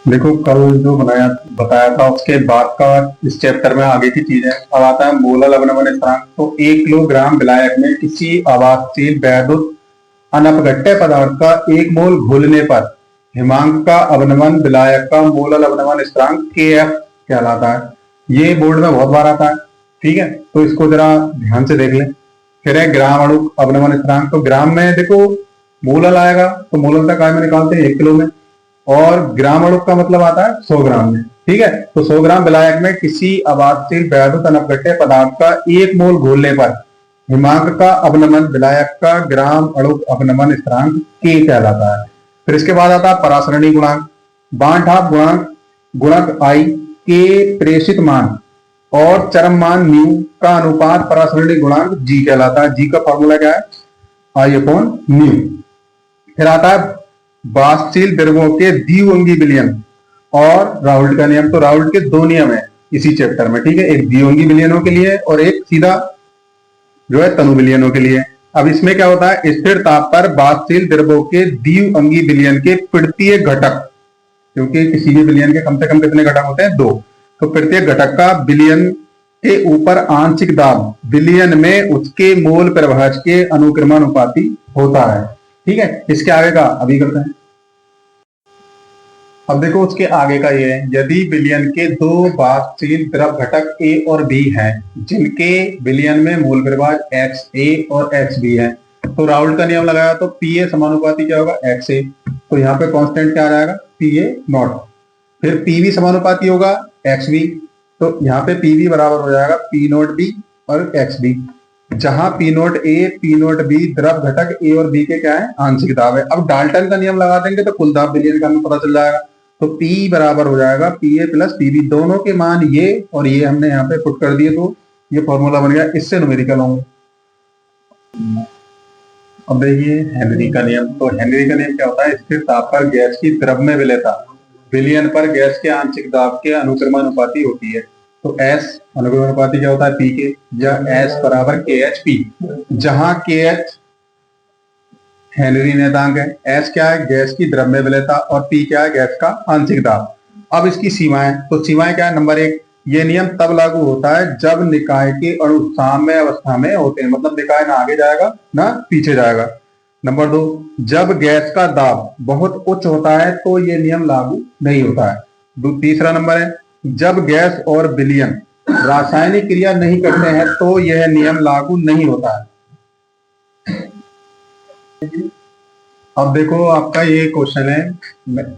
देखो कल जो बताया था उसके बाद का इस चैप्टर में आगे की चीज है। अब आता है मोलल अवनमन स्थिरांक। तो 1 किलोग्राम विलायक में किसी आवाजशील वैद्युत अनपघट्य पदार्थ का 1 मोल घोलने पर हिमांक का अवनमन विलायक का मोलल अवनमन स्थिरांक के एफ कहलाता है। ये बोर्ड में बहुत बार आता है। ठीक है, तो इसको जरा ध्यान से देख लें। फिर है ग्राम अणु अवनमन स्थिरांक। तो ग्राम में देखो मोलल आएगा तो मोलल तक में निकालते हैं 1 किलो में, और ग्राम अणु का मतलब आता है 100 ग्राम में। ठीक है, तो 100 ग्राम विलायक में किसी आवाजशील वैद्युत अनपघट्य पदार्थ का 1 मोल घोलने पर हिमांक का अवनमन विलायक का ग्राम अणु अवनमन स्थिरांक के कहलाता है। फिर इसके बाद आता है परासरणी गुणांक। बांठ-ठाप गुणांक गुणक आई के प्रेषित मान और चरम मान न्यू का अनुपात परासरणी गुणांक जी कहलाता है। जी का फॉर्मूला क्या है? आई अपॉन न्यू। फिर आता है वाष्पशील द्रव्यों के द्विअंगी विलयन और राउल्ट का नियम। तो राउल्ट के 2 नियम है इसी चैप्टर में। ठीक है, एक द्विअंगी विलयनों के लिए और एक सीधा जो है तनु विलयनों के लिए। अब इसमें क्या होता है, स्थिर ताप पर वाष्पशील द्रव्यों के द्विअंगी विलयन के प्रत्येक घटक, क्योंकि किसी भी विलयन के कम से कम कितने घटक होते हैं? 2। तो प्रत्येक घटक का विलयन के ऊपर आंशिक दाब विलयन में उसके मोल प्रभाज के अनुक्रमानुपाती होता है। ठीक है, इसके आगे का अभी करते हैं। अब देखो उसके आगे का ये है, यदि विलयन के 2 वाष्पशील द्रव घटक ए और बी हैं जिनके विलयन में मोल प्रभाज एक्स ए और एक्स बी है, तो राउल्ट का नियम लगाया तो पी ए समानुपाती क्या होगा? एक्स ए। तो यहाँ पे कांस्टेंट क्या आ जाएगा? P A not. फिर पी बी समानुपाती होगा एक्स बी, तो यहाँ पे पी बी बराबर हो जाएगा पी नोट बी और एक्स बी, जहां P not A P not B द्रव घटक ए और बी के क्या है? आंशिक दाब है। अब डाल्टन का नियम लगा देंगे तो कुल दाब विलयन का हमें पता चल जाएगा। तो P बराबर हो जाएगा P A plus P B, दोनों के मान ये और ये हमने यहाँ पे पुट कर दिए, तो ये फॉर्मूला बन गया। इससे न्यूमेरिकल होंगे। अब देखिए हेनरी का नियम। तो हेनरी का नियम क्या होता है? स्थिर ताप पर गैस की द्रव में विलेयता विलयन पर गैस के आंशिक दाब के अनुक्रमानुपाती होती है। तो S अनुक्रमानुपाती क्या होता है? पी के, या S बराबर के एच पी, जहां के एच हेनरी नेतांक है, एस क्या है? गैस की द्रव्य विलेयता, और पी क्या है? गैस का आंशिक दाब। अब इसकी सीमाएं, तो सीमाएं क्या है? नंबर 1, ये नियम तब लागू होता है जब निकाय के अणु साम्य अवस्था में होते हैं, मतलब निकाय ना आगे जाएगा ना पीछे जाएगा। नंबर 2, जब गैस का दाब बहुत उच्च होता है तो ये नियम लागू नहीं होता है। तीसरा नंबर है, जब गैस और विलयन रासायनिक क्रिया नहीं करते हैं तो यह नियम लागू नहीं होता है। अब देखो आपका ये क्वेश्चन है,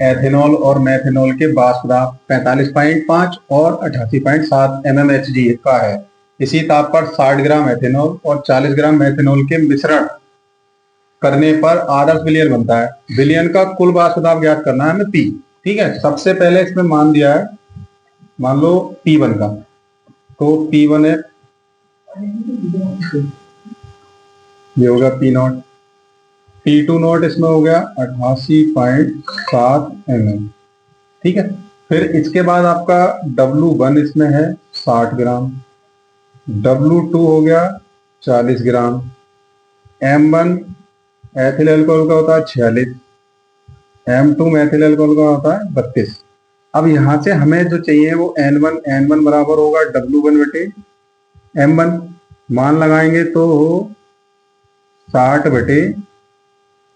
एथेनॉल और मेथेनॉल के वाष्प दाब 45.5 और 88.7 mmHg का है। इसी ताप पर 60 ग्राम एथेनॉल और 40 ग्राम मेथेनॉल के मिश्रण करने पर आदर्श विलयन बनता है। विलयन का कुल वाष्प दाब ज्ञात करना है हमें P। ठीक है, सबसे पहले इसमें मान दिया है, मान लो P1 का, तो P1 है, ये होगा P नॉट। T2 नॉट इसमें हो गया 88.7 mm। ठीक है, फिर इसके बाद आपका W1 इसमें है 60 ग्राम, W2 हो गया 40 ग्राम, M1 एथिल अल्कोहल का होता है 46, M2 मेथिल अल्कोहल का होता है 32। अब यहां से हमें जो चाहिए वो N1 बराबर होगा W1 बटे M1, मान लगाएंगे तो 60 बटे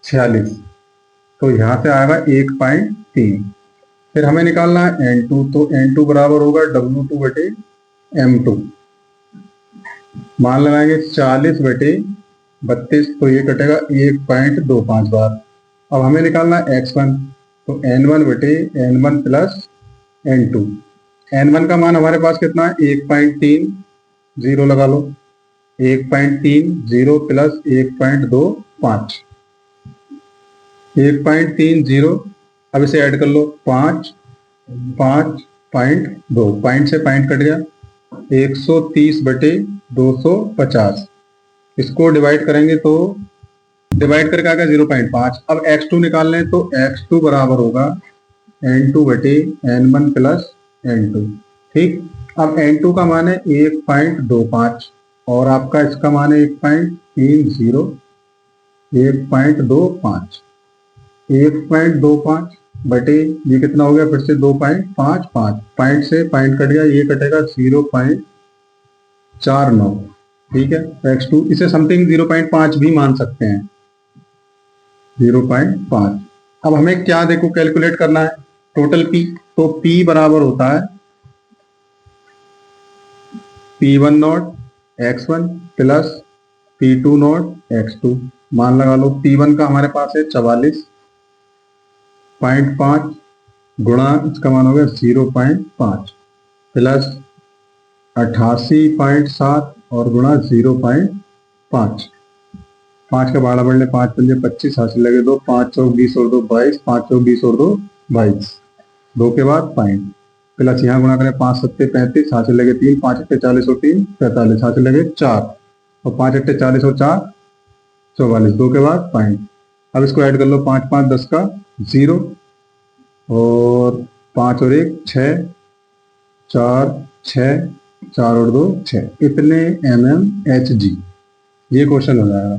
46, तो यहां से आएगा 1.3। फिर हमें निकालना है N2, तो N2 बराबर होगा W2 बटे M2, मान लगाएंगे 40 बटे 32, तो ये कटेगा 1.25 बार। अब हमें निकालना है X1, तो N1 बटे N1 प्लस N2। N1 का मान हमारे पास कितना है? 1.3, 0 लगा लो, 1.30 प्लस 1.25, 1.30। अब इसे ऐड कर लो, 5.2, पॉइंट से पॉइंट कट गया, 130 बटे 250। इसको डिवाइड करेंगे तो डिवाइड करके आ गया 0.5। अब X2 निकाल लें तो X2 बराबर होगा N2 बटे N1 प्लस N2। ठीक, अब N2 का मान है 1.25 और आपका इसका मान है 1.30, 1.25, 1.25 बटे ये कितना हो गया, फिर से 2.55, पॉइंट से पॉइंट कट गया, ये कटेगा 0.49। ठीक है, x2 इसे समथिंग 0.5 भी मान सकते हैं, 0.5। अब हमें क्या देखो कैलकुलेट करना है, टोटल पी। तो P बराबर होता है P1 not x1 plus P2 not x2। मान लगा लो P1 का हमारे पास है 44.5 गुणा इसका मान हो गया 0.5 प्लस 88.7 और गुणा 0.5। 5 का बारह बढ़ ले, 5×5 = 25, हासिल लगे 2, 5 चौक 20 और 2 22, 5 चौक 20 और 2 22, 2 के बाद पॉइंट प्लस यहाँ गुणा करें 5 7 35, हासिल लगे 3, 5 8 40 और 3 45, हासिल लगे 4 और 5 8 40 और 4 44, 2 के बाद पॉइंट। अब इसको ऐड कर लो, 5 5 10 का 0 और 5 और 1 6, 4 6, 4 और 2 6, इतने mm Hg। ये क्वेश्चन हो जाएगा।